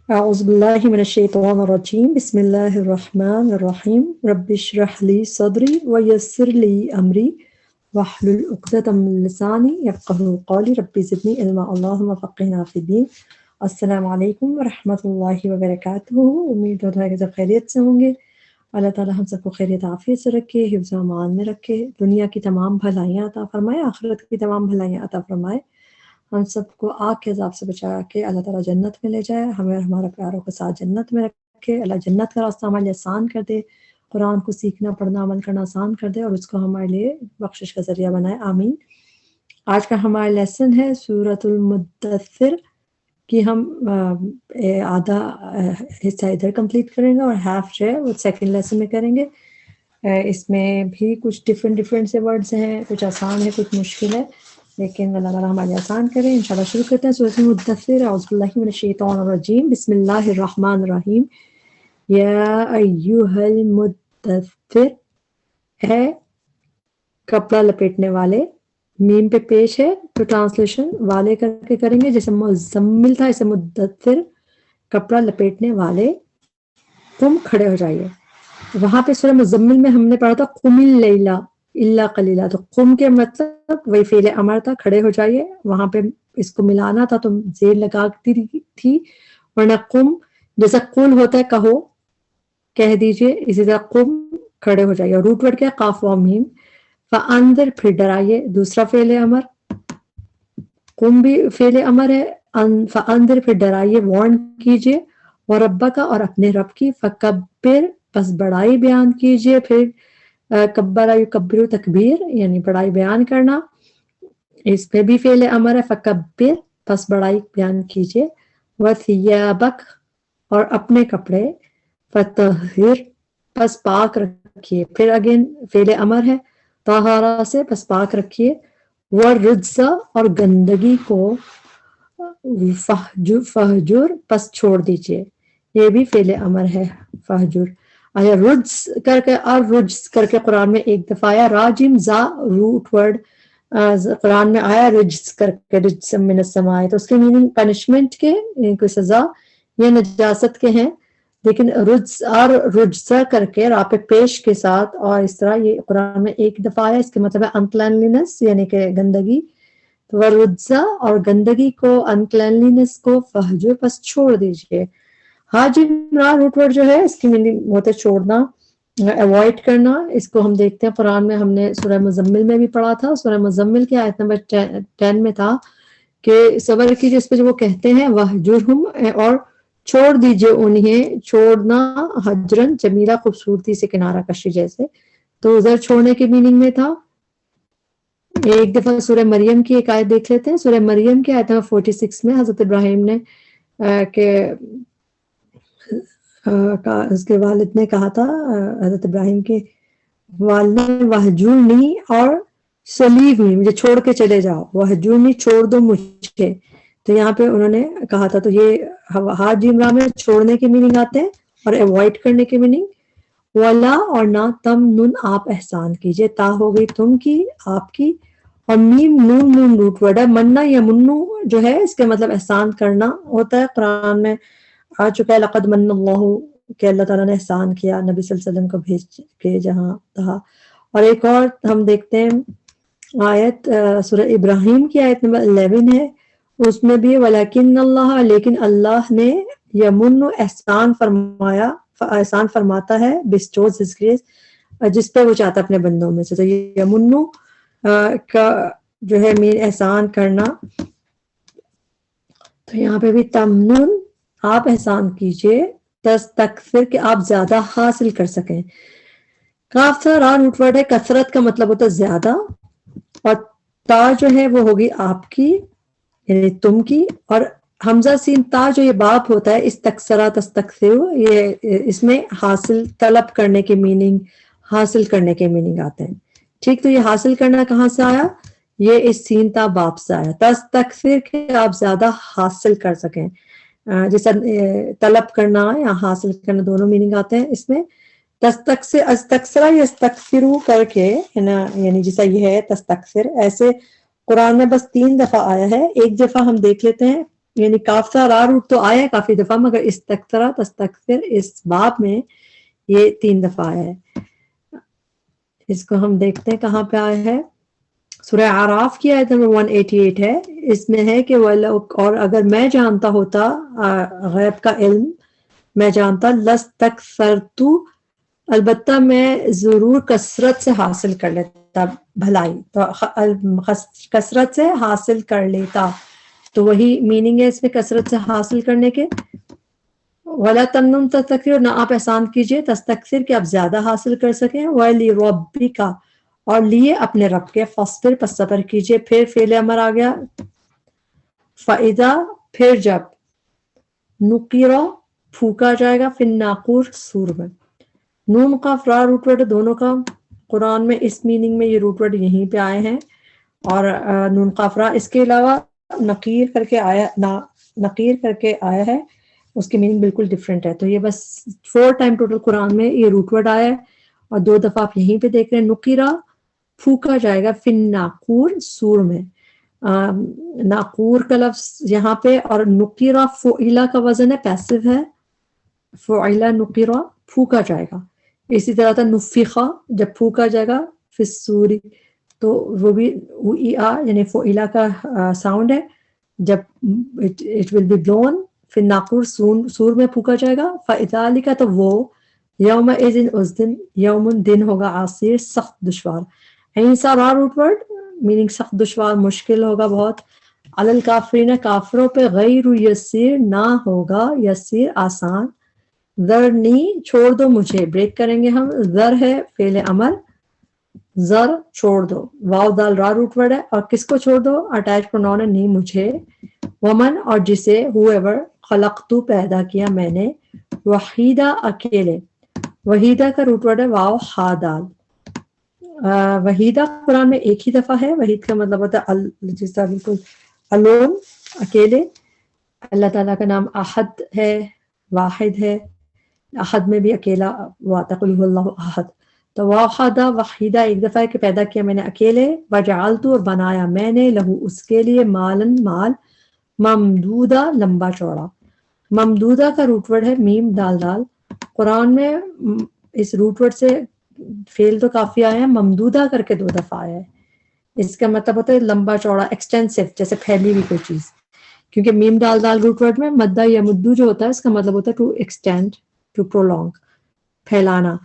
أعوذ بالله من الشيطان الرجيم بسم الله الرحمن الرحيم رب اشرح لي صدري ويسر لي أمري واحلل عقدة من لساني يفقهوا قولي رب زدني علما اللهم فقهنا في الدين السلام علیکم ورحمۃ اللہ وبرکاتہ. امید ہوتا ہے کہ سب خیریت سے ہوں گے. اللہ تعالیٰ ہم سب کو خیریت عافیت سے رکھے, حفظ و امان میں رکھے, دنیا کی تمام بھلائیاں عطا فرمائے, آخرت کی تمام بھلائیاں عطا فرمائے. ہم سب کو آگ کے عذاب سے بچا کے اللہ تعالیٰ جنت میں لے جائے, ہمیں اور ہمارے پیاروں کے ساتھ جنت میں رکھے. اللہ جنت کا راستہ ہمارے لیے آسان کر دے, قرآن کو سیکھنا پڑھنا عمل کرنا آسان کر دے, اور اس کو ہمارے لیے بخشش کا ذریعہ بنائے, آمین. آج کا ہمارا لیسن ہے سورۃ المدثر کہ ہم آدھا حصہ ادھر کمپلیٹ کریں گے اور ہاف جو ہے وہ سیکنڈ لیسن میں کریں گے. اس میں بھی کچھ ڈفرینٹ سے ورڈز ہیں, کچھ آسان ہے کچھ مشکل ہے, لیکن اللہ تعالیٰ ہمارے آسان کریں. انشاءاللہ شروع کرتے ہیں سورۃ المدثر. اعوذ باللہ من الشیطان الرجیم بسم اللہ الرحمن الرحیم. یا ایھا المدثر, ہے کپڑا لپیٹنے والے, میم پہ پیش ہے تو ٹرانسلیشن والے کر کے کریں گے, جیسے مزمل تھا اسے مدثر, کپڑا لپیٹنے والے. تم کھڑے ہو جائیے. وہاں پہ سورہ مزمل میں ہم نے پڑھا تھا قم اللیل الا قلیلا, تو قم کے مطلب وہی فعل امر تھا, کھڑے ہو جائیے. وہاں پہ اس کو ملانا تھا تو زیر لگاتی تھی, ورنہ قم جیسا قل ہوتا ہے کہو, کہہ دیجئے, اسی طرح قم کھڑے ہو جائیے. اور روٹ ورڈ کیا, قاف و میم. فانذر پھر ڈرائیے, دوسرا فعل امر. قم بھی فعل امر ہے, فانذر پھر ڈرائیے, وارن کیجئے. وربک اور اپنے رب کی. فکبر پس بڑائی بیان کیجئے. پھر کبر یکبر تکبیر یعنی بڑائی بیان کرنا, اس پہ بھی فعل امر ہے. فکبر پس بڑائی بیان کیجئے. وثیابک اور اپنے کپڑے. فطہر پس پاک رکھیے, پھر اگین فعل امر ہے طہارہ سے, پس پاک رکھیے. والرجز اور گندگی کو. فہجر پس چھوڑ دیجئے, یہ بھی فعل امر ہے فہجر. اچھا رجز کر کے اور رجز کر کے قرآن میں ایک دفعہ آیا. راجم زا روٹ ورڈ قرآن میں آیا رجز کر کے, رجز من السماء, تو اس کے میننگ پنشمنٹ کے, کوئی سزا یا نجاست کے ہیں. لیکن رجز اور رجزہ کر کے را پہ پیش کے ساتھ, اور اس طرح یہ قرآن میں ایک دفعہ آیا. اس کے مطلب ہے انکلینلینس یعنی کہ گندگی. تو رجزہ اور گندگی کو, انکلینلینس کو, فہجر پس چھوڑ دیجئے. حاجم را روٹ ورڈ جو ہے اس کی میننگ ہوتا ہے چھوڑنا, اوائڈ کرنا. اس کو ہم دیکھتے ہیں قرآن میں, ہم نے سورہ مزمل میں بھی پڑھا تھا. سورہ مزمل کی آیت نمبر 10 میں تھا کہ صبر کیجئے اس پہ جو وہ کہتے ہیں وہجرہم, اور چھوڑ دیجئے انہیں, چھوڑنا حجرن جمیلہ خوبصورتی سے, کنارہ کشی جیسے. تو ادھر چھوڑنے کے میننگ میں تھا. ایک دفعہ سورہ مریم کی ایک آیت دیکھ لیتے ہیں. سورہ مریم کی آیت نمبر 46 میں حضرت ابراہیم نے کہ اس کے والد نے کہا تھا, حضرت ابراہیم کے والد نے وہجرنی اور سلیونی, مجھے چھوڑ کے چلے جاؤ, وہجرنی چھوڑ دو مجھے. تو یہاں پہ انہوں نے کہا تھا, تو یہ حاجم را میں چھوڑنے کے میننگ آتے ہیں اور اوائڈ کرنے کے میننگ. ولا اور نہ تمنن آپ احسان کیجئے, تا ہو گئی تم کی آپ کی, اور میم نون روٹ ورڈ ہے. مننا یا منو جو ہے اس کے مطلب احسان کرنا ہوتا ہے. قرآن میں آ چکا ہے لقد من اللہ, کہ اللہ تعالیٰ نے احسان کیا نبی صلی اللہ علیہ وسلم کو بھیج کے جہاں تھا. اور ایک اور ہم دیکھتے ہیں آیت سورہ ابراہیم کی آیت نمبر 11 ہے, اس میں بھی ولیکن اللہ, لیکن اللہ نے, یمن احسان فرمایا, احسان فرماتا ہے, بسٹوز ہز گریس, جس پہ وہ چاہتا اپنے بندوں میں سے. تو یہ یمنو کا جو ہے مین احسان کرنا. تو یہاں پہ بھی تمنن آپ احسان کیجئے, تستکثر کہ آپ زیادہ حاصل کر سکیں. کاف تھا را روٹ ورڈ ہے, کثرت کا مطلب ہوتا ہے زیادہ, اور تا جو ہے وہ ہوگی آپ کی یعنی تم کی, اور حمزہ سین تا جو یہ باپ ہوتا ہے استکثرا تستکثر, یہ اس میں حاصل طلب کرنے کے میننگ, حاصل کرنے کے میننگ آتے ہیں. ٹھیک, تو یہ حاصل کرنا کہاں سے آیا, یہ اس سین تا باپ سے آیا. تستکثر کہ آپ زیادہ حاصل کر سکیں, جیسا طلب کرنا یا حاصل کرنا دونوں میننگ آتے ہیں اس میں. تستکثر استکثرا یا استکثرو کر کے یعنی جیسا یہ ہے تستکثر, ایسے قرآن میں بس 3 دفعہ آیا ہے. ایک دفعہ ہم دیکھ لیتے ہیں یعنی کاف تھا را روٹ تو آیا ہے کافی دفعہ، مگر استکثر تستکثر اس باب میں یہ 3 دفعہ آیا ہے. اس کو ہم دیکھتے ہیں کہاں پہ آیا ہے. سورہ اعراف کی آیت نمبر 188 ہے. اس میں ہے کہ اور اگر میں جانتا ہوتا غیب کا علم میں جانتا لستکثرت، البتہ میں ضرور کثرت سے حاصل کر لیتا بھلائی، تو کثرت سے حاصل کر لیتا، تو وہی میننگ ہے اس میں کثرت سے حاصل کرنے کے. وَلَا تَمْنُنْ تَسْتَكْثِرُ، نہ آپ احسان کیجئے تستکثر کہ آپ زیادہ حاصل کر سکیں. وَلِرَبِّكَ، اور لیے اپنے رب کے. فَاصْبِرْ، پس صبر کیجئے. پھر فعل امر آ گیا. فَإِذَا، پھر جب. نُقِرَ، پھونکا جائے گا. فِي النَّاقُورِ، سور میں. نون قاف را روٹ ورڈ دونوں کا قرآن میں اس میننگ میں یہ روٹ ورڈ یہیں پہ آئے ہیں. اور نون قاف را اس کے علاوہ نقیر کر کے آیا ہے، اس کی میننگ بالکل ڈفرینٹ ہے. تو یہ بس 4 ٹائم ٹوٹل قرآن میں یہ روٹ ورڈ آیا ہے، اور 2 دفعہ آپ یہیں پہ دیکھ رہے ہیں. نقیرہ، پھونکا جائے گا. فی الناقور، سور میں. ناقور کا لفظ یہاں پہ، اور نقیرہ فعیلہ کا وزن ہے، پیسو ہے. فعیلہ نقیرہ، پھونکا جائے گا. اسی طرح تھا نفخہ، جب پھونکا جائے گا. فی الصوری، تو وہ بھی یعنی فعیلہ کا ساؤنڈ ہے. جب اٹ ول بی بلون فی الناقور، سور میں پھونکا جائے گا. فذالک، تو وہ. یومئذ، اس دن. یوم، دن ہوگا. عسیر، سخت دشوار. عین سا را روٹ ورڈ، میننگ سخت دشوار، مشکل ہوگا بہت. علی الکافرین، کافروں پہ. غیر یسیر، نہ ہوگا. یسیر، آسان. ذرنی، چھوڑ دو مجھے. بریک کریں گے ہم. ذر ہے فعل امر، ذر چھوڑ دو. واو دال را روٹ ورڈ ہے، اور کس کو چھوڑ دو؟ اٹیچ پروناؤن ہے، نہیں مجھے. ومن، اور جسے. whoever، خلقتو، پیدا کیا میں نے. وحیدہ، اکیلے. وحیدہ کا روٹ ورڈ ہے واو ہا دال. وحیدہ قرآن میں ایک ہی دفعہ ہے. وحید کا مطلب ہوتا ہے جس طرح بالکل الون، اکیلے. اللہ تعالیٰ کا نام احد ہے، واحد ہے. احد میں بھی اکیلا وہ آتا ہے، قل هو اللہ احد. تو واحدہ، وحیدہ ایک دفعہ ہے کہ پیدا کیا میں نے اکیلے. وجعلت، اور بنایا میں نے. لہو، اس کے لیے. مالن، مال. ممدودہ، لمبا چوڑا. ممدودہ کا روٹ ورڈ ہے میم دال دال. قرآن میں اس روٹ ورڈ سے فعل تو کافی آئے ہیں، ممدودہ کر کے 2 دفعہ آیا ہے. اس کا مطلب ہوتا ہے لمبا چوڑا، ایکسٹینسو، جیسے پھیلی ہوئی کوئی چیز. کیونکہ میم ڈال دال روٹ ورڈ میں مدہ یا مدو جو ہوتا ہے اس کا مطلب ہوتا ہے ٹو ایکسٹینڈ، ٹو پرولونگ، پھیلانا.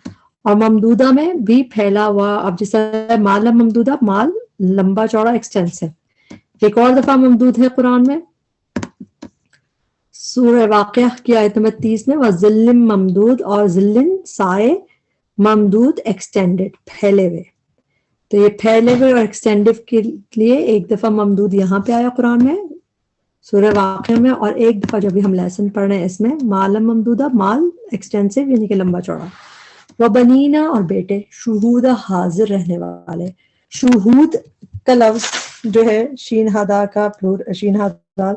اور ممدودہ میں بھی پھیلا ہوا. اب جس طرح مال ممدودہ، مال لمبا چوڑا، ایکسٹینسو. ایک اور دفعہ ممدود ہے قرآن میں سورہ واقعہ کی آیت نمبر 30 میں. وَظِلٍّ ممدود، اور ظلٍ سائے. ممدود ایکسٹینڈڈ، پھیلے ہوئے. تو یہ پھیلے ہوئے اور ایکسٹینڈڈ کے لیے ایک دفعہ ممدود یہاں پہ آیا قرآن میں سورہ واقعہ میں، اور ایک دفعہ جو بھی ہم لیسن پڑھ رہے ہیں اس میں مال ممدودہ، مال ایکسٹینسو یعنی کہ لمبا چوڑا. وبنینا، اور بیٹے. شہودہ، حاضر رہنے والے. شہود کا لفظ جو ہے شین ہدا کا شین ہدال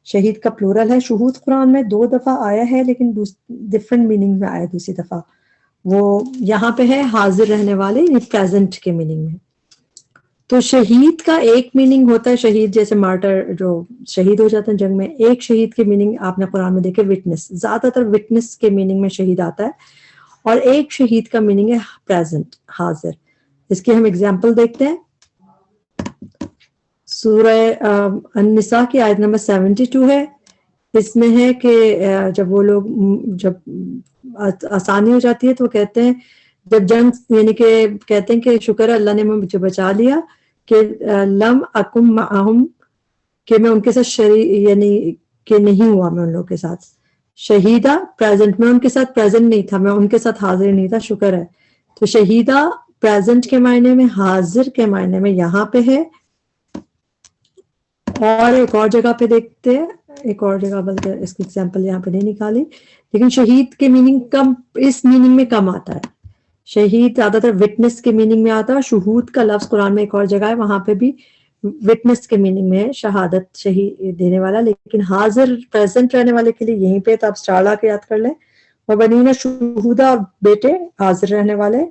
شہید کا پلورل ہے. شہود قرآن میں 2 دفعہ آیا ہے، لیکن ڈفرنٹ میننگ میں آیا دوسری دفعہ. وہ یہاں پہ ہے حاضر رہنے والے، یعنی پریزنٹ کے میننگ میں. تو شہید کا ایک میننگ ہوتا ہے، شہید جیسے مارٹر جو شہید ہو جاتے ہیں جنگ میں. ایک شہید کے میننگ آپ نے قرآن میں دیکھے وٹنس، زیادہ تر وٹنس کے میننگ میں شہید آتا ہے. اور ایک شہید کا میننگ ہے پریزنٹ، حاضر. اس کی ہم اگزامپل دیکھتے ہیں. سورہ النساء کی آیت نمبر 72 ہے. اس میں ہے کہ جب وہ لوگ جب آسانی ہو جاتی ہے تو وہ کہتے ہیں جب جنگ، یعنی کہ کہتے ہیں کہ شکر ہے اللہ نے مجھے بچا لیا کہ لم اکم معہم، کہ میں ان کے ساتھ یعنی کہ نہیں ہوا میں ان لوگوں کے ساتھ. شہیدہ پریزنٹ، میں ان کے ساتھ پریزنٹ نہیں تھا، میں ان کے ساتھ حاضر نہیں تھا، شکر ہے. تو شہیدہ پریزنٹ کے معنی میں، حاضر کے معنی میں یہاں پہ ہے. اور ایک اور جگہ پہ دیکھتے ہیں، ایک اور جگہ بلکہ اس کی ایگزامپل یہاں پہ نہیں نکالی، لیکن شہید کے میننگ کم اس میننگ میں کم آتا ہے. شہید زیادہ تر وٹنس کے میننگ میں آتا ہے. شہود کا لفظ قرآن میں ایک اور جگہ ہے، وہاں پہ بھی وٹنس کے میننگ میں ہے، شہادت شہید دینے والا. لیکن حاضر پریزنٹ رہنے والے کے لیے یہیں پہ تو آپ اسٹار لا کے یاد کر لیں. وبنینا، شہودہ، اور بیٹے حاضر رہنے والے.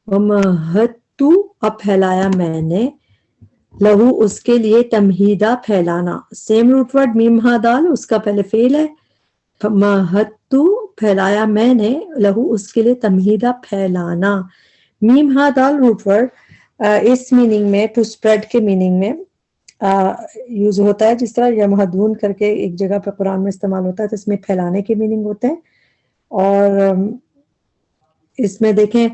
ومہدتو، اب پھیلایا میں نے. لہو اس کے لیے تمہیدہ پھیلانا. سیم روٹ ورڈ میم ہا دال اس کا پہلے فعل ہے. مہتو پھیلایا میں نے، لہو اس کے لیے تمہیدہ پھیلانا. میم ہا دال روٹ ورڈ اس میننگ میں ٹو اسپریڈ کے میننگ میں یوز ہوتا ہے. جس طرح یمہدون کر کے ایک جگہ پہ قرآن میں استعمال ہوتا ہے تو اس میں پھیلانے کے میننگ ہوتے ہیں. اور اس میں دیکھیں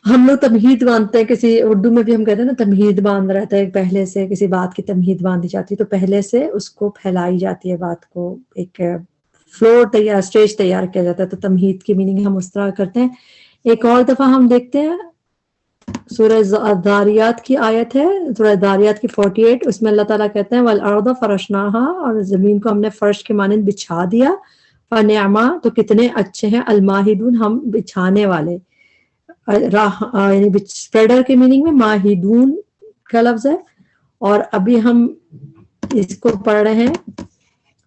ہم لوگ تمہید باندھتے ہیں، کسی اردو میں بھی ہم کہتے ہیں نا تمہید باندھ رہتا ہے، پہلے سے کسی بات کی تمہید باندھی جاتی ہے تو پہلے سے اس کو پھیلائی جاتی ہے، بات کو ایک فلور تیار، اسٹیج تیار کیا جاتا ہے. تو تمہید کی میننگ ہم اس طرح کرتے ہیں. ایک اور دفعہ ہم دیکھتے ہیں سورہ داریات کی آیت ہے، سورہ داریات کی 48، اس میں اللہ تعالیٰ کہتے ہیں وَالْأَرْضَ فَرَشْنَاهَا، اور زمین کو ہم نے فرش کے مانند بچھا دیا. فَنِعْمَ، تو کتنے اچھے ہیں، الْمَاهِدُونَ، ہم بچھانے والے. یعنی اسپریڈر کے میننگ میں ماہدون کا لفظ ہے. اور ابھی ہم اس کو پڑھ رہے ہیں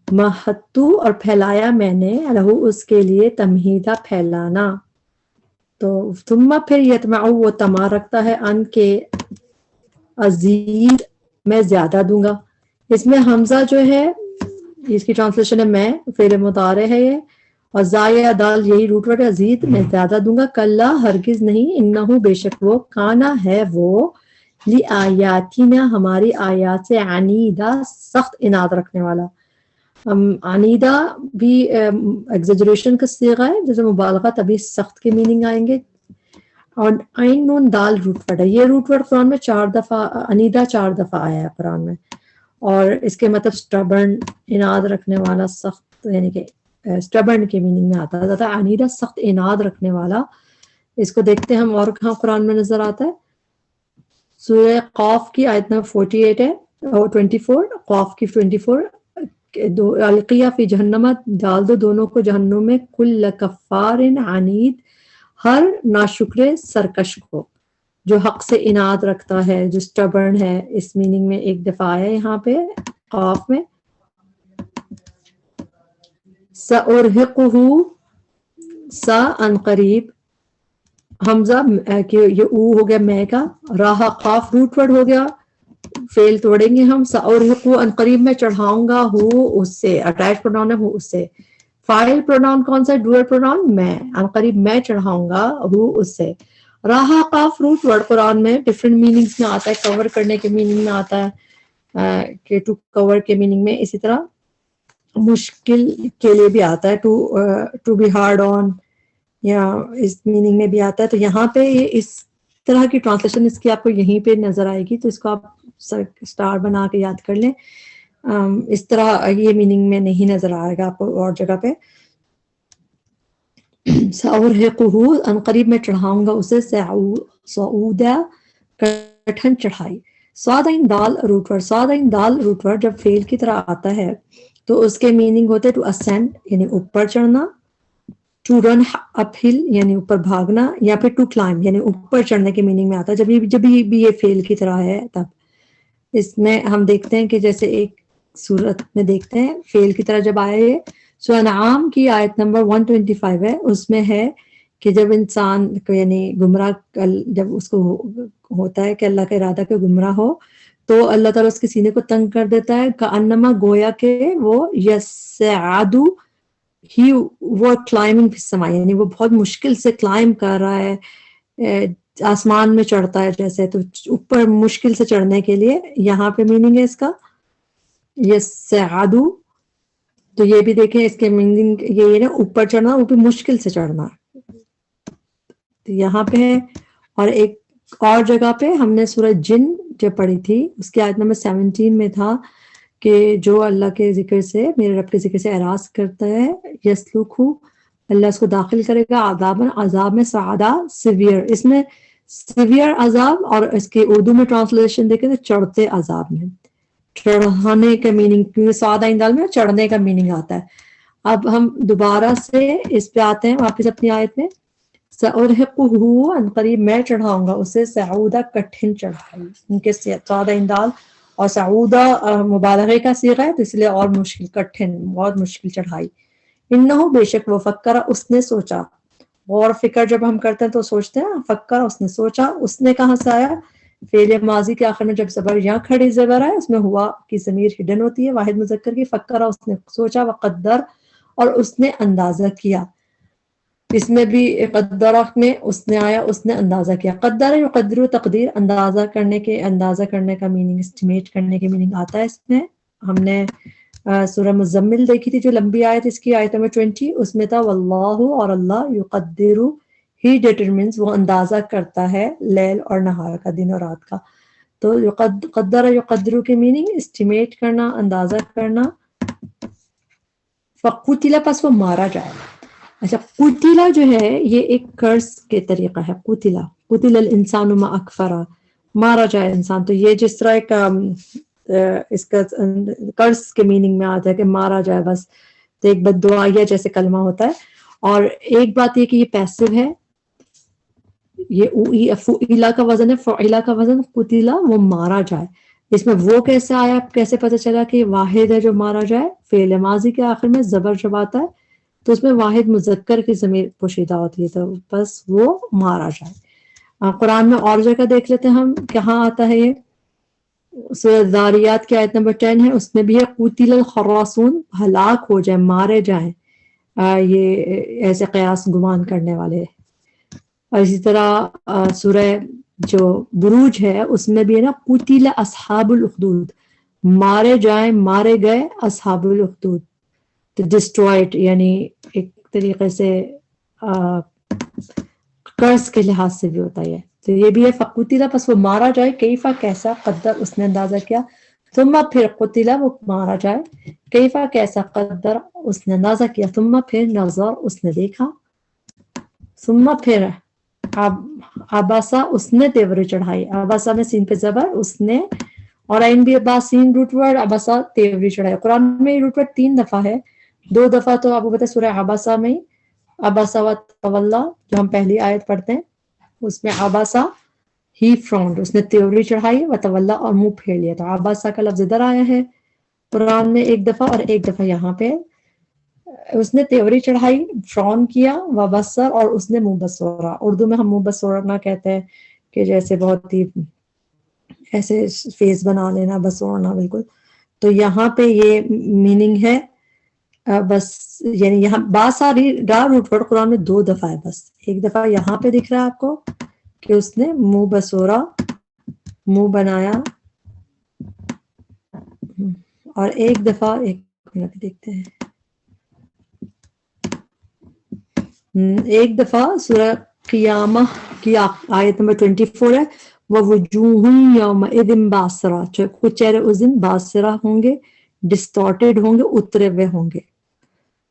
مہتو، اور پھیلایا میں نے، لہو اس کے لیے تمہیدہ پھیلانا. تو ثم پھر یتمع، وہ تما رکھتا ہے، ان کے ازید، میں زیادہ دوں گا. اس میں حمزہ جو ہے اس کی ٹرانسلیشن ہے میں، فعل مضارع ہے یہ، اور زایا دال یہی روٹ ورڈ ہے، ازید میں زیادہ دوں گا. کلا ہرگز نہیں، انہو بے شک وہ، کانا ہے وہ، لآیاتنا ہماری آیات سے، عنیدہ سخت عناد رکھنے والا. عنیدہ بھی ایگزیجریشن کا صیغہ ہے، جیسے مبالغہ، تبھی سخت کے میننگ آئیں گے. اور عین نون دال روٹ ورڈ ہے. یہ روٹ ورڈ قرآن میں 4 دفعہ، عنیدہ 4 دفعہ آیا ہے قرآن میں، اور اس کے مطلب سٹبرن، عناد رکھنے والا، سخت، یعنی کہ سٹبرن کے میننگ میں آتا ہے. عنیدہ سخت عناد رکھنے والا. اس کو دیکھتے ہیں ہم اور کہاں قرآن میں نظر آتا ہے. سورہ قاف کی آیت نمبر 48 ہے، اور 24، قاف کی 24، القیہ فی جہنم، ڈال دو دونوں کو جہنم میں، کل کفار عنید، ہر ناشکر سرکش کو، جو حق سے عناد رکھتا ہے، جو سٹبرن ہے. اس میننگ میں ایک دفعہ آیا یہاں پہ قاف میں. سأرہقہ، سا ان قریب، حمزہ کہ یہ او ہو گیا میں کا، راہ قاف روٹ ورڈ ہو گیا، فیل توڑیں گے ہم. سأرہقہ ان قریب میں چڑھاؤں گا، ہو اس سے، اٹیچ پروناؤن ہے، ہو اس سے. فاعل پروناؤن کون سا ہے؟ ڈوئل پروناؤن میں، ان قریب میں چڑھاؤں گا، ہو اس سے. راہ قاف روٹ ورڈ قرآن میں ڈفرینٹ میننگز میں آتا ہے، کور کرنے کے میننگ میں آتا ہے، کہ ٹو کور کے میننگ میں. اسی طرح مشکل کے لیے بھی آتا ہے، ٹو بی ہارڈ آن، یا اس میننگ میں بھی آتا ہے. تو یہاں پہ اس طرح کی ٹرانسلیشن اس کی آپ کو یہیں پہ نظر آئے گی، تو اس کو آپ سٹار بنا کے یاد کر لیں. اس طرح یہ میننگ میں نہیں نظر آئے گا آپ کو اور جگہ پہ. سأرہقہ ان قریب میں چڑھاؤں گا اسے، صعودا کٹھن چڑھائی. صادین دال روٹ ورڈ، صادین دال روٹ ورڈ جب فعل کی طرح آتا ہے تو اس کے میننگ ہوتے ہیں ٹو اسینڈ، یعنی اوپر چڑھنا، ٹو رن اپ ہل، یعنی اوپر بھاگنا، یا پھر ٹو کلائم، یعنی اوپر چڑھنے کے میننگ میں آتا ہے. جب بھی یہ فعل کی طرح ہے تب اس میں ہم دیکھتے ہیں کہ جیسے ایک صورت میں دیکھتے ہیں فعل کی طرح جب آئے. سورہ انعام کی آیت نمبر 125 ہے، اس میں ہے کہ جب انسان کو، یعنی گمراہ، جب اس کو ہوتا ہے کہ اللہ کا ارادہ کہ گمراہ ہو، تو اللہ تعالیٰ اس کے سینے کو تنگ کر دیتا ہے، کأنما، گویا کہ وہ یسعد، ہی وہ کلائمنگ فی السماء، یعنی وہ بہت مشکل سے کلائم کر رہا ہے، آسمان میں چڑھتا ہے جیسے، تو اوپر مشکل سے چڑھنے کے لیے یہاں پہ میننگ ہے اس کا یسعد. تو یہ بھی دیکھیں اس کے میننگ یہ نا، اوپر چڑھنا، وہ بھی مشکل سے چڑھنا، تو یہاں پہ ہے. اور ایک اور جگہ پہ ہم نے سورہ جن جب پڑھی تھی، اس کی آیت نمبر 17 میں تھا کہ جو اللہ کے ذکر سے، میرے رب کے ذکر سے اعراض کرتا ہے، یسلکہ، اللہ اس کو داخل کرے گا، عذاب میں، سعادہ سیویئر. اس میں سیویئر عذاب، اور اس کی اردو میں ٹرانسلیشن دیکھیں تو چڑھتے عذاب میں، چڑھانے کا میننگ، کیونکہ سعادہ اندال میں چڑھنے کا میننگ آتا ہے. اب ہم دوبارہ سے اس پہ آتے ہیں واپس اپنی آیت میں. سأرہقہ ان قریب میں چڑھاؤں گا اسے، صعودا کٹھن چڑھائی، ان کے سعادہ اندال اور سعودہ مبالغے کا صیغہ ہے، تو اس لیے اور مشکل، کٹھن، بہت مشکل چڑھائی. انہو بے شک وہ، فکر اس نے سوچا. غور فکر جب ہم کرتے ہیں تو سوچتے ہیں، فکر اس نے سوچا. اس نے کہاں سے آیا؟ فعل ماضی کے آخر میں جب زبر یا کھڑی زبر ہے اس میں ہوا کی ضمیر ہڈن ہوتی ہے واحد مذکر کی. فکرہ اس نے سوچا، وقدر اور اس نے اندازہ کیا. اس میں بھی قدرہ میں اس نے آیا، اس نے اندازہ کیا. قدر یقدر تقدیر اندازہ کرنے کا میننگ، اسٹیمیٹ کرنے کے میننگ آتا ہے اس میں. ہم نے سورہ مزمل دیکھی تھی جو لمبی آیت، اس کی آیت نمبر 20، اس میں تھا واللہ اور اللہ یقدر ہی ڈیٹرمنز وہ اندازہ کرتا ہے لیل اور نہار کا، دن اور رات کا. تو قدر یقدر کے میننگ اسٹیمیٹ کرنا، اندازہ کرنا. فقتل پس وہ مارا جائے. اچھا قتلا جو ہے یہ ایک قرض کے طریقہ ہے. قتل الانسان ما اکفرا، مارا جائے انسان. تو یہ جس طرح ایک اس کا قرض کے میننگ میں آتا ہے کہ مارا جائے بس، تو ایک بد دعائیہ جیسے کلمہ ہوتا ہے. اور ایک بات یہ کہ یہ پیسو ہے، یہ فعلا کا وزن ہے، فعلا کا وزن قتلا وہ مارا جائے. اس میں وہ کیسے آیا، کیسے پتہ چلا کہ واحد ہے جو مارا جائے؟ فعل ماضی کے آخر میں زبر جب آتا ہے تو اس میں واحد مذکر کی ضمیر پوشیدہ ہوتی ہے، تو بس وہ مارا جائے. قرآن میں اور جگہ دیکھ لیتے ہیں ہم کہاں آتا ہے یہ. سورہ ذاریات کی آیت نمبر 10 ہے، اس میں بھی ہے قتل الخراصون، ہلاک ہو جائے، مارے جائیں یہ ایسے قیاس گمان کرنے والے. اور اسی طرح سورہ جو بروج ہے اس میں بھی ہے نا قتل اصحاب الاخدود، مارے جائیں، مارے گئے اصحاب الاخدود. تو ڈسٹرائڈ یعنی ایک طریقے سے قرض کے لحاظ سے بھی ہوتا ہے. تو یہ بھی ہے فقتلا پس وہ مارا جائے، کیفا کیسا، قدر اس نے اندازہ کیا، ثم پھر قتلا وہ مارا جائے، کیفا کیسا، قدر اس نے اندازہ کیا، ثم پھر نظر اس نے دیکھا، ثم پھر عباسا اس نے تیوری چڑھائی. عباسا میں سین پہ زبر اس نے، اور عین بھی باسین روٹ ورڈ، عباسا تیوری چڑھائی. قرآن میں یہ روٹ ورڈ 3 دفعہ ہے، 2 دفعہ تو آپ کو پتہ ہے سورہ عباسا میں، عباسا و تولا جو ہم پہلی آیت پڑھتے ہیں اس میں عباسا ہی فراؤنڈ، اس نے تیوری چڑھائی، و تولا اور منہ پھیر لیا. تو عباسا کا لفظ ادھر آیا ہے قرآن میں 1 دفعہ، اور 1 دفعہ یہاں پہ. اس نے تیوری چڑھائی، فرون کیا، وبصر اور اس نے منہ بسورا. اردو میں ہم منہ بسورنا کہتے ہیں کہ جیسے بہت ہی ایسے فیس بنا لینا، بسورنا بالکل. تو یہاں پہ یہ میننگ ہے بس، یعنی یہاں باساری ڈا روٹ ورڈ قرآن میں 2 دفعہ ہے بس. 1 دفعہ یہاں پہ دکھ رہا ہے آپ کو کہ اس نے منہ بسورا، منہ بنایا، اور 1 دفعہ ایک منٹ دیکھتے ہیں، 1 دفعہ سورہ قیامہ کی آیت نمبر 24 ہے، وَوُجُوهٌ يَوْمَئِذٍ بَاسِرَةٌ، کچھ چہرے اس دن باسرہ ہوں گے، ڈسٹارٹیڈ ہوں گے، اترے ہوئے ہوں گے.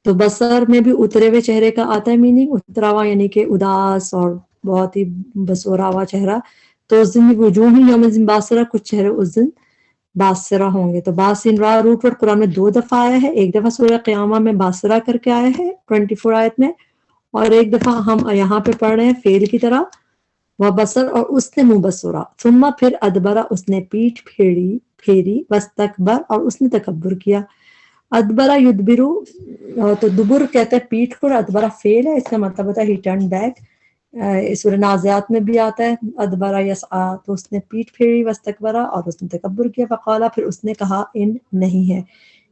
تو بصر میں بھی اترے ہوئے چہرے کا آتا ہے میننگ، اترا ہوا یعنی کہ اداس اور بہت ہی بسورا ہوا چہرہ. تو اس دن وجوہ یومئذ باسرہ، کچھ چہرے اس دن باسرہ ہوں گے. تو باسن را روٹ ورڈ قرآن میں 2 دفعہ آیا ہے، 1 دفعہ سورہ قیامہ میں باسرہ کر کے آیا ہے 24 آیت میں، اور 1 دفعہ ہم یہاں پہ پڑھ رہے ہیں فعل کی طرح وبصر اور اس نے منہ بسورا. ثم پھر ادبرا اس نے پیٹھ پھیری، واستکبر اور اس نے تکبر کیا. ادبرا یدبرو، تو دبر کہتے ہیں پیٹھ کو، ادبرا فعل ہے، اس کا مطلب ہوتا ہے ہی ٹرن بیک. سورہ نازعات میں بھی آتا ہے ادبرا یسعا، تو اس نے پیٹھ پھیری، واستکبرا اور اس نے تکبر کیا. فقالا پھر اس نے کہا ان نہیں ہے.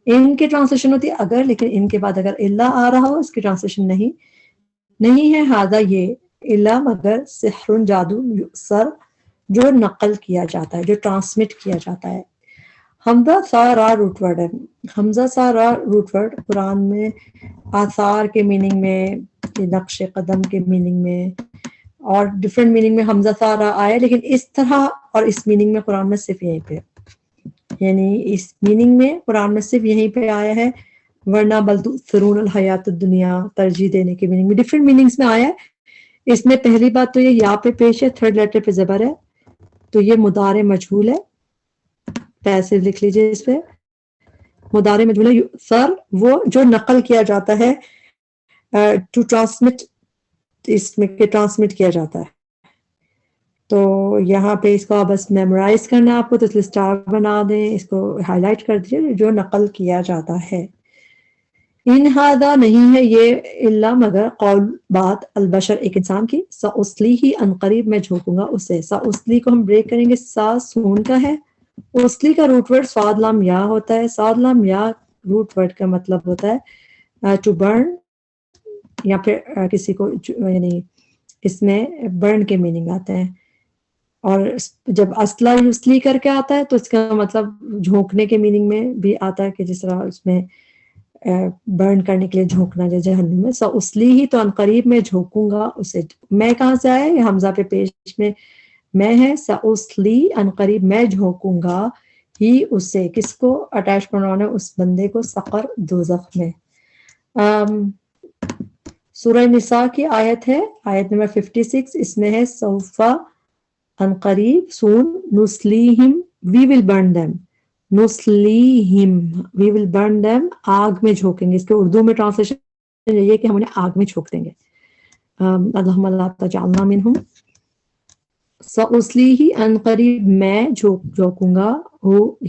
ان کی ٹرانسلیشن ہوتی ہے اگر، لیکن ان کے بعد اگر اللہ آ رہا ہو اس کی ٹرانسلیشن نہیں ہے. ہذا یہ، الا مگر، سحر جادو، سر جو نقل کیا جاتا ہے، جو ٹرانسمٹ کیا جاتا ہے. حمزہ سا را روٹ ورڈ ہے. حمزہ سا را روٹ ورڈ قرآن میں آثار کے میننگ میں، نقش قدم کے میننگ میں اور ڈفرینٹ میننگ میں حمزہ سا را آیا، لیکن اس طرح اور اس میننگ میں قرآن میں صرف یہیں پہ، یعنی اس میننگ میں قرآن میں صرف یہیں پہ آیا ہے، ورنہ بل تؤثرون الحیات الدنیا، ترجیح دینے کے میننگ میں ڈفرینٹ میننگز میں آیا ہے. اس میں پہلی بات تو یہ یا پہ پیش ہے، 3rd لیٹر پہ زبر ہے، تو یہ مضارع مجہول ہے. پیسے لکھ لیجئے اس پہ، مضارع مجہول ہے. سر وہ جو نقل کیا جاتا ہے، ٹو ٹرانسمٹ، اس میں ٹرانسمٹ کیا جاتا ہے. تو یہاں پہ اس کو بس میمورائز کرنا ہے آپ کو، تو اس لیے اسٹار بنا دیں، اس کو ہائی لائٹ کر دیجیے، جو نقل کیا جاتا ہے. ان ہادہ نہیں ہے یہ الا مگر قول بات البشر ایک انسان کی، سأصلی ہی عنقریب میں جھونکوں گا اسے. سأصلی کو ہم بریک کریں گے، سا سون کا ہے، اسلی کا روٹ ورڈ صاد لام یا ہوتا ہے. صاد لام یا روٹ ورڈ کا مطلب ہوتا ہے ٹو برن، یا پھر کسی کو یعنی اس میں برن کے میننگ آتے ہیں. اور جب اسلح یسلی کر کے آتا ہے تو اس کا مطلب جھونکنے کے میننگ میں بھی آتا ہے، کہ جس طرح اس میں برن کرنے کے لیے جھونکنا جو جہنم میں. سأصلی ہی تو عنقریب میں جھونکوں گا اسے. میں کہاں سے آیا؟ یہ حمزہ پہ پیش میں ہے. سأصلی عنقریب میں جھونکوں گا ہی اسے، کس کو؟ اٹیچ پروناؤن ہے اس بندے کو، سقر دوزخ میں. سورہ نساء کی آیت ہے، آیت نمبر 56، اس میں ہے سوفا عنقریب سون نسلیہم وی ول برن دیم. نسلیہم وی ول برن دیم، آگ میں جھونکیں گے. اس کے اردو میں ٹرانسلیشن یہ ہے کہ ہم انہیں آگ میں جھونک دیں گے. اللہم لا تجعلنا منہم. سأصلیہ عنقریب میں جھونکوں گا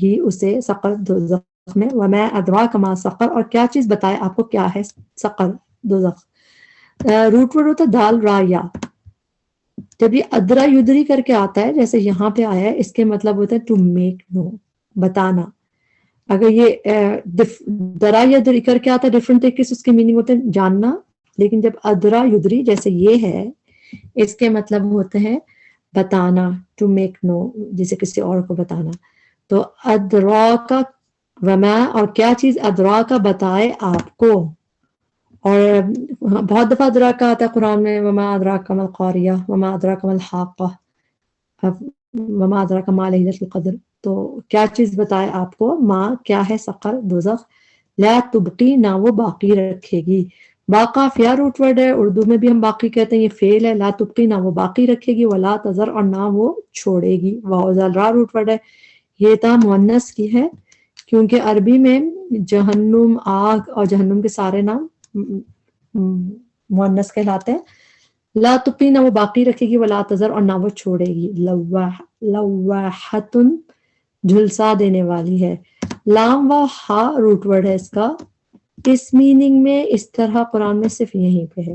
ہی اسے، سقر دوزخ میں. وما ادراک ما سقر، اور کیا چیز بتائے آپ کو کیا ہے سقر دوزخ. روٹ ورڈ ہوتا ہے دال را یا. جب یہ ادرا یدری کر کے آتا ہے جیسے یہاں پہ آیا ہے، اس کے مطلب ہوتا ہے ٹو میک نو، بتانا. اگر یہ درا یدری کر کے آتا ہے ڈفرنٹ طریقے سے، اس کے میننگ ہوتے ہیں جاننا. لیکن جب ادرا یدری جیسے یہ ہے، اس کے مطلب ہوتے ہیں بتانا، ٹو میک نو، جسے کسی اور کو بتانا. تو ادرا کا وما، اور کیا چیز ادرا کا بتائے آپ کو. اور بہت دفعہ ادراک کا آتا ہے قرآن میں، وما ادراک ما القاریہ، وما ادراک ما الحاقہ، وما ادراک ما لیلۃ القدر. تو کیا چیز بتائے آپ کو، ماں کیا ہے سقر دوزخ. لا تبقی، نہ وہ باقی رکھے گی. باقا فیا روٹ ورڈ ہے، اردو میں بھی ہم باقی کہتے ہیں، یہ فعل ہے. لا تبقی، نہ وہ باقی رکھے گی. ولا تذر، اور نہ وہ چھوڑے گی. واؤ روٹ ورڈ ہے، یہ تا مؤنث کی ہے، کیونکہ عربی میں جہنم، آگ اور جہنم کے سارے نام مؤنث کہلاتے ہیں. لا تبقی، نہ وہ باقی رکھے گی. ولا تذر، اور نہ وہ چھوڑے گی. لواحۃ، جھلسا دینے والی ہے. لام و ہا روٹ ورڈ ہے اس کا. اس میننگ میں اس طرح قرآن میں صرف یہیں پہ ہے،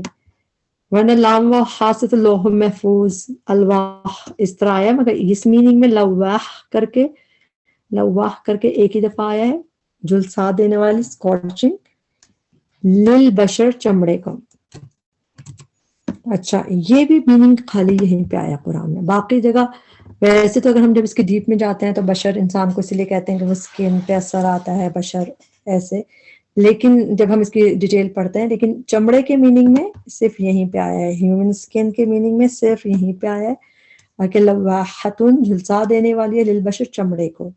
ورنہ لام و ہا سے تو لوح محفوظ، الواح اس طرح آیا، مگر اس میننگ میں لواح کر کے ایک ہی دفعہ آیا ہے، جھلسا دینے والی، اسکارچنگ. للبشر، چمڑے کو. اچھا، یہ بھی میننگ خالی یہیں پہ آیا قرآن میں. باقی جگہ ویسے تو اگر ہم جب اس کے ڈیپ میں جاتے ہیں تو بشر انسان کو اس لیے کہتے ہیں کہ وہ اسکن پہ اثر آتا ہے، بشر ایسے. لیکن جب ہم اس کی ڈیٹیل پڑھتے ہیں، لیکن چمڑے کے میننگ میں صرف یہیں پہ آیا ہے. ہیومن اسکن کے میننگ میں صرف یہیں پہ آیا ہے کہ لواحتن، جھلسا دینے والی ہے، للبشر، چمڑے کو.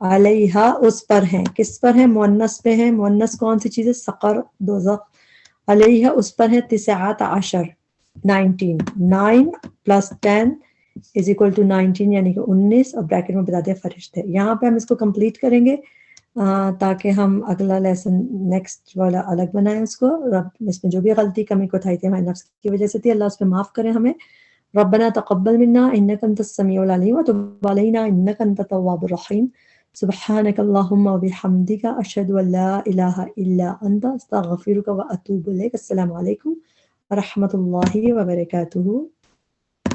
علیہا، اس پر ہیں. کس پر ہیں؟ مؤنث پہ ہیں. مؤنث کون سی چیز ہے؟ سقر دوزخ. علیہا، اس پر ہے 19، 19. 9 + 10 = 19، یعنی کہ 19، اور بریکٹ میں بتا دیا فرشتے. یہاں پہ ہم اس کو کمپلیٹ کریں گے تاکہ ہم اگلا لیسن نیکسٹ والا الگ بنائیں اس کو. رب اس میں جو بھی غلطی کمی کوتاہی تھی ہمارے نفس کی وجہ سے تھی، اللہ اس پہ معاف کرے ہمیں. ربنا تقبل منا انک انت السمیع العلیم وتب علینا انک انت التواب الرحیم. سبحانک اللہم وبحمدک، اشہد ان لا الہ الا انت، استغفرک واتوب الیک. السلام علیکم ورحمۃ اللہ وبرکاتہ.